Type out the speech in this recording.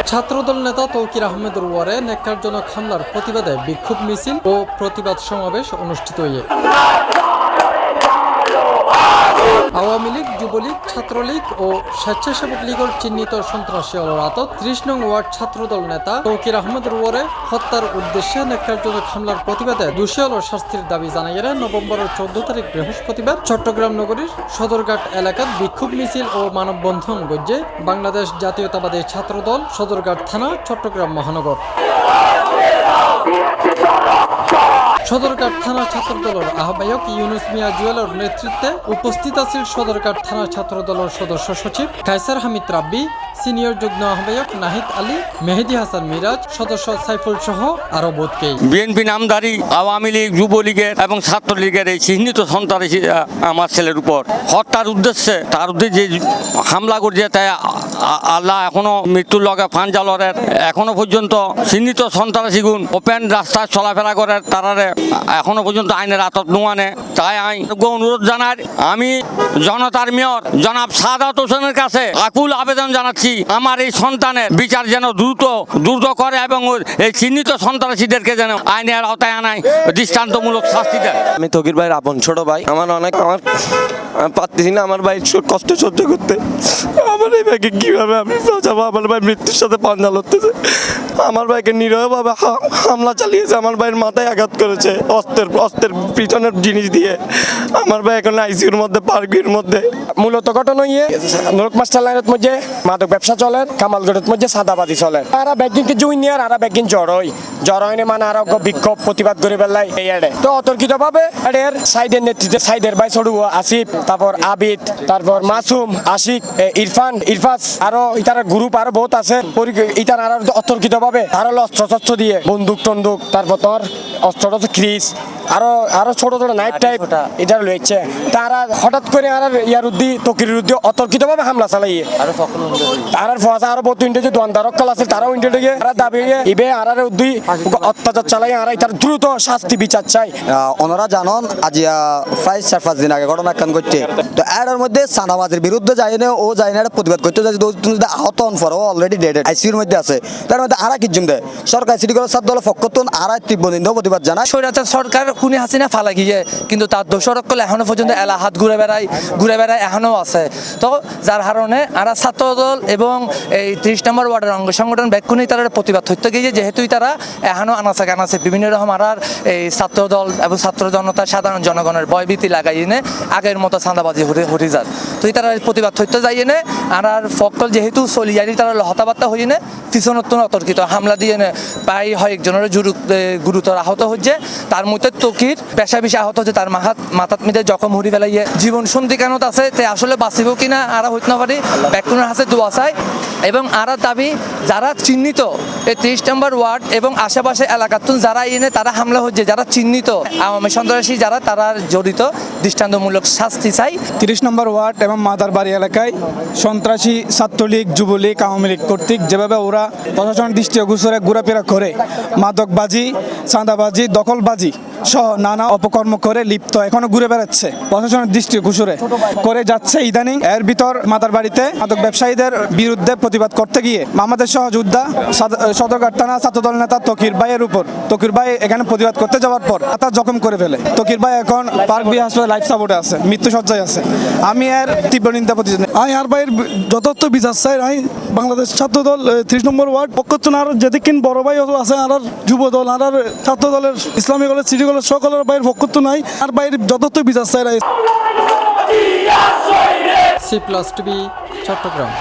ছাত্রদল নেতা তৌকির আহমেদের ওয়ারে ন্যাক্কারজনক হামলার প্রতিবাদে বিক্ষোভ মিছিল ও প্রতিবাদ সমাবেশ অনুষ্ঠিত হয়ে আওয়ামী লীগ, যুবলীগ, ছাত্রলীগ ও স্বেচ্ছাসেবক লীগের চিহ্নিত সন্ত্রাসী আতত ৩০ নং ওয়ার্ড ছাত্রদল নেতা তৌকির আহমেদের ওয়ারে হত্যার উদ্দেশ্যে ন্যাক্কারজনক হামলার প্রতিবাদে দোষী শাস্তির দাবি জানাইয়েরা নভেম্বরের 14 তারিখ বৃহস্পতিবার চট্টগ্রাম নগরীর সদরঘাট এলাকার বিক্ষোভ মিছিল ও মানববন্ধন গজ্জে বাংলাদেশ জাতীয়তাবাদী ছাত্রদল সদরঘাট থানা চট্টগ্রাম মহানগর। সদরঘাট থানা ছাত্রদলের আহ্বায়ক ইউনুস মিয়া জুয়েলের নেতৃত্বে উপস্থিত আছেন সদরঘাট থানা ছাত্রদলের সদস্য সচিব কায়সার হামিদ রাব্বি, সিনিয়র যুগ্ম আহ্বায়ক নাহিদ আলী, মেহেদি হাসান মিরাজ, সদস্য সাইফুল সহ আরো বোধকেই। বিএনপি নামধারী আওয়ামী লীগ, যুবলীগের এবং ছাত্রলীগের এই চিহ্নিত সন্ত্রাসী আমার ছেলের উপর হত্যার উদ্দেশ্যে তার উদ্দেশ্যে যে হামলা করছে তাই আল্লাহ এখনো মৃত্যুর লগে ফানজালরের এখনো পর্যন্ত চিহ্নিত সন্ত্রাসীগুণ ওপেন রাস্তায় চলাফেরা করে তারারে এখনো পর্যন্ত আইনের আতত নোয়ানে। তাই আমি অনুরোধ জানাই, আমি জনতার মেয়র জনাব সাদাত হোসেনের কাছে আকুল আবেদন জানাচ্ছি আমার এই সন্তানের বিচার যেন দ্রুত করে এবং এই চিহ্নিত সন্ত্রাসীদেরকে যেন আইনের আওতায় আনায় দৃষ্টান্তমূলক শাস্তি দেয়। আমি তকির ভাইয়ের আপন ছোট ভাই, আমার পারতেছি না আমার ভাইয়ের কষ্ট সহ্য করতে। আমার এই ভাইকে কিভাবে আমি বাঁচাবো? আমার ভাই মৃত্যুর সাথে পাঞ্জা লড়তেছে। আমার ভাইকে নিরীহভাবে হামলা চালিয়েছে, আমার ভাইয়ের মাথায় আঘাত করেছে অস্ত্রের পিছনের জিনিস দিয়ে। আমার ভাই এখন আইসিউর মধ্যে, পার্কির মধ্যে। মূলত ঘটনা ইয়ে নরক মাস্টার লাইনের মধ্যে মাদক ব্যবসা চলে, কামালগড়ের মধ্যে সাদাবাজি চলে। আরা ব্যাগিংকে জুই নিয়ে আর ব্যাগিং জ্বর হয় মানে আরোগ্য বিক্ষোভ প্রতিবাদ করে বেলায় এই এডে তো অতর্কিত ভাবে এর সাইডের নেতৃত্বে সাইডের ভাই সরু আসিফ, তারপর আবিদ, তারপর মাসুম, আশিক, ইরফান, ইরফাস আরো ইতার গ্রুপ আরো বহুত আছে। ইতার আরো অতর্কিত ভাবে আরো অস্ত্র দিয়ে বন্দুক টন্দুক, তারপর তোর অস্ত্র ক্রিস আরো ছোট ছোট নাইফ টাইপ এটা লইছে। তারা হঠাৎ করে আর ইয়ার তকির উদ্দি অতর্কিত ভাবে হামলা চালাইয়ে তার ফসা আরো বহুত ইন্ডিয়া দোয়ানদারক কল আছে তারাও ইন্ডিয়া থেকে তারা দাবি ইবে আর উদ্দি অত্যাচার চালাই আর তার দ্রুত শাস্তি বিচার চাই। ওনারা জানন আজি প্রায় 4-5 দিন আগে ঘটনা কান করছে তো এর মধ্যে সানাবাজির বিরুদ্ধে যাই না ও যাই না প্রতিবাদ করতে যাই যদি আহত হন ফর অলরেডি ডেড আইসিউর মধ্যে আছে। তার মধ্যে আর কিজম দেয় সরকার সিটি কলেজ ছাত্র দল পক্ষতুন আর তীব্র নিন্দা প্রতিবাদ জানায়। স্বৈরাচার সরকার খুনি হাসিনা ফালা গিয়ে কিন্তু তার দোষরক করলে এখনো পর্যন্ত এলা হাত ঘুরে বেড়ায় এখনো আছে। তো যার কারণে আর ছাত্রদল এবং এই 30 নম্বর ওয়ার্ডের অঙ্গ সংগঠন ব্যাকুনি তারা প্রতিবাদ হইতে গিয়ে যেহেতু তারা এখনো আনাচে বিভিন্ন রকম আর এই ছাত্রদল এবং ছাত্র জনতার সাধারণ জনগণের ভয়ভীতি লাগাই এনে আগের মতো চাঁদাবাজি হরি যার তো তারা প্রতিবাদ হইতে যাই এনে আর ফকল যেহেতু চলি যাই তারা হতাবার্তা হই এনে পিছনত্তন অতর্কিত হামলা দিয়ে এনে প্রায় কয়েকজনের গুরুতর আহত হচ্ছে। তার মধ্যে তকির পেশা আহত হচ্ছে, তার মাথাত মিদে জখম হরি ফেলাইয়ে জীবন সন্ধিকানত আছে। তে আসলে বাঁচিব কিনা আর হইতে না পারি ব্যাকুনের হাতে দোয়া চাই এবং আর দাবি যারা চিহ্নিত এই 30 নম্বর ওয়ার্ড এবং আশেপাশে এলাকাতুন যারা এনে তারা হামলা হচ্ছে, যারা চিহ্নিত আওয়ামী সন্ত্রাসী যারা তারা জড়িত দৃষ্টান্তমূলক শাস্তি চাই। 30 নম্বর ওয়ার্ড এবং মাদার বাড়ি এলাকায় সন্ত্রাসী ছাত্রলীগ, যুবলীগ, আওয়ামী লীগ কর্তৃক যেভাবে ওরা প্রশাসন দৃষ্টি গোচরে ঘোরাফেরা করে মাদকবাজি, চাঁদাবাজি, দখলবাজি সহ নানা অপকর্ম করে লিপ্ত এখনো ঘুরে বেড়াচ্ছে, প্রশাসনের দৃষ্টি ঘুষরে করে যাচ্ছে। ইদানিং এর ভিতর মাদার বাড়িতে মাদক ব্যবসায়ীদের বিরুদ্ধে প্রতিবাদ করতে গিয়ে আমাদের সহযোদ্ধা সদরঘাট থানা ছাত্রদল নেতা তকির ভাইয়ের উপর তকির ভাই এখানে প্রতিবাদ করতে যাওয়ার পর তার জখম করে ফেলে। তকির ভাই এখন পার্ক বি হাসপাতালে লাইফ সাপোর্টে আছে, মৃত্যু সজ্জায় আছে। আমি এর তীব্র নিন্দা প্রতিবাদ আমি আর ভাইয়ের যথার্থ বিচার চাই। আমি বাংলাদেশ ছাত্রদল 30 নম্বর ওয়ার্ড পক্ষতুন আর যেদিন বড় ভাই আছে আর যুব দল আর ছাত্র দলের ইসলামী কলেজ, সিটি কলেজ সকলের বাইরের পক্ষতুন নাই আর বাইরের যথার্থ বিচার চাই। C+TV চট্টগ্রাম।